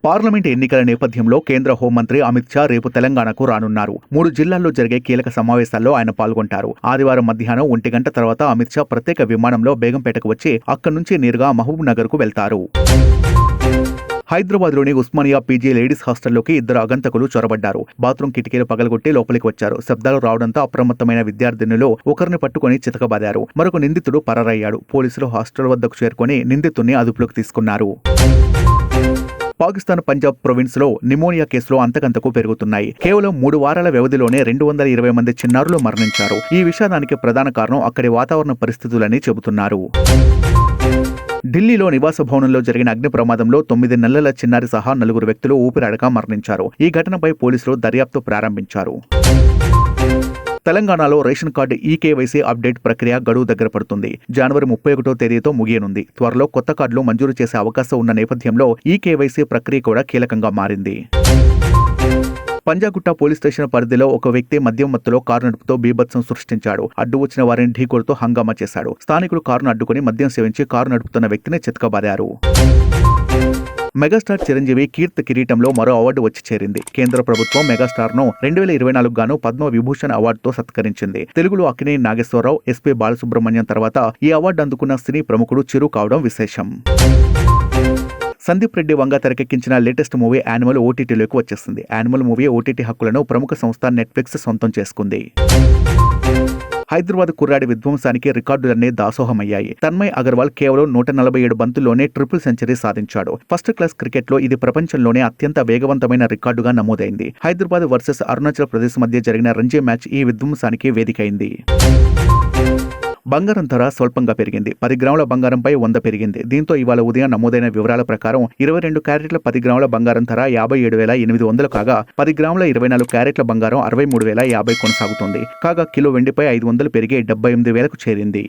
Parliament ఎన్నికల నేపథ్యంలో కేంద్ర హోంమంత్రి అమిత్ షా రేపు తెలంగాణకు రానున్నారు. 3 జిల్లాల్లో జరిగే కీలక సమావేశాల్లో ఆయన పాల్గొంటారు. ఆదివారం మధ్యాహ్నం 1 గంట తర్వాత అమిత్ షా ప్రత్యేక విమానంలో బేగంపేటకు వచ్చి అక్కడి నుంచి నేరుగా మహబూబ్ నగర్ కు వెళ్తారు. హైదరాబాద్లోని ఉస్మానియా పీజీ లేడీస్ హాస్టల్లోకి 2 అగంతకులు చొరబడ్డారు. బాత్రూం కిటికీలు పగలగొట్టి లోపలికి వచ్చారు. శబ్దాలు రావడంతో అప్రమత్తమైన విద్యార్థినులు ఒకరిని పట్టుకుని చితకబాదారు. మరొక నిందితుడు పరారయ్యాడు. పోలీసులు హాస్టల్ వద్దకు చేరుకుని నిందితుడిని అదుపులోకి తీసుకున్నారు. పాకిస్తాన్ పంజాబ్ ప్రొవిన్స్ లో నిమోనియా కేసులు అంతకంతకు పెరుగుతున్నాయి. కేవలం 3 వారాల వ్యవధిలోనే 220 మంది చిన్నారులు మరణించారు. ఈ విషాదానికి ప్రధాన కారణం అక్కడి వాతావరణ పరిస్థితులని చెబుతున్నారు. ఢిల్లీలో నివాస భవనంలో జరిగిన అగ్ని ప్రమాదంలో 9 నెలల చిన్నారి సహా 4 వ్యక్తులు ఊపిరాడక మరణించారు. ఈ ఘటనపై పోలీసులు దర్యాప్తు ప్రారంభించారు. తెలంగాణలో రేషన్ కార్డు ఈకేవైసీ అప్డేట్ ప్రక్రియ గడువు దగ్గర పడుతుంది. జనవరి 31వ తేదీతో ముగియనుంది. త్వరలో కొత్త కార్డులు మంజూరు చేసే అవకాశం ఉన్న నేపథ్యంలో ఈకేవైసీ ప్రక్రియ కూడా కీలకంగా మారింది. పంజాగుట్ట పోలీస్ స్టేషన్ పరిధిలో ఒక వ్యక్తి మద్యం మత్తులో కారు నడుపుతూ బీభత్సం సృష్టించాడు. అడ్డు వచ్చిన వారిని ఢీకొడుతూ హంగామా చేశాడు. స్థానికులు కారును అడ్డుకుని మద్యం సేవించి కారు నడుపుతున్న వ్యక్తిని చితకబాదారు. మెగాస్టార్ చిరంజీవి కీర్తి కిరీటంలో మరో అవార్డు వచ్చి చేరింది. కేంద్ర ప్రభుత్వం మెగాస్టార్ ను 2024 గాను పద్మ విభూషణ్ అవార్డుతో సత్కరించింది. తెలుగులో అక్కినేని నాగేశ్వరరావు, ఎస్పీ బాలసుబ్రహ్మణ్యం తర్వాత ఈ అవార్డు అందుకున్న సినీ ప్రముఖుడు చిరు కావడం విశేషం. సందీప్ రెడ్డి వంగ తెరకెక్కించిన లేటెస్ట్ మూవీ యానిమల్ ఓటీటీలోకి వచ్చేసింది. యానిమల్ మూవీ ఓటీటీ హక్కులను ప్రముఖ సంస్థ నెట్ఫ్లిక్స్ సొంతం చేసుకుంది. హైదరాబాద్ కుర్రాడి విధ్వంసానికి రికార్డులన్నీ దాసోహమయ్యాయి. తన్మయ్ అగర్వాల్ కేవలం 147 బంతుల్లోనే ట్రిపుల్ సెంచరీ సాధించాడు. ఫస్ట్ క్లాస్ క్రికెట్లో ఇది ప్రపంచంలోనే అత్యంత వేగవంతమైన రికార్డుగా నమోదైంది. హైదరాబాద్ వర్సెస్ అరుణాచల్ ప్రదేశ్ మధ్య జరిగిన రంజీ మ్యాచ్ ఈ విధ్వంసానికి వేదికైంది. బంగారం ధర స్వల్పంగా పెరిగింది. 10 గ్రాముల బంగారంపై 100 పెరిగింది. దీంతో ఇవాళ ఉదయం నమోదైన వివరాల ప్రకారం 22 క్యారెట్ల 10 గ్రాముల బంగారం ధర 57,800 కాగా 10 గ్రాముల 24 క్యారెట్ల బంగారం 63,050 కొనసాగుతుంది. కాగా కిలో వెండిపై 500 పెరిగి 78,000కు చేరింది.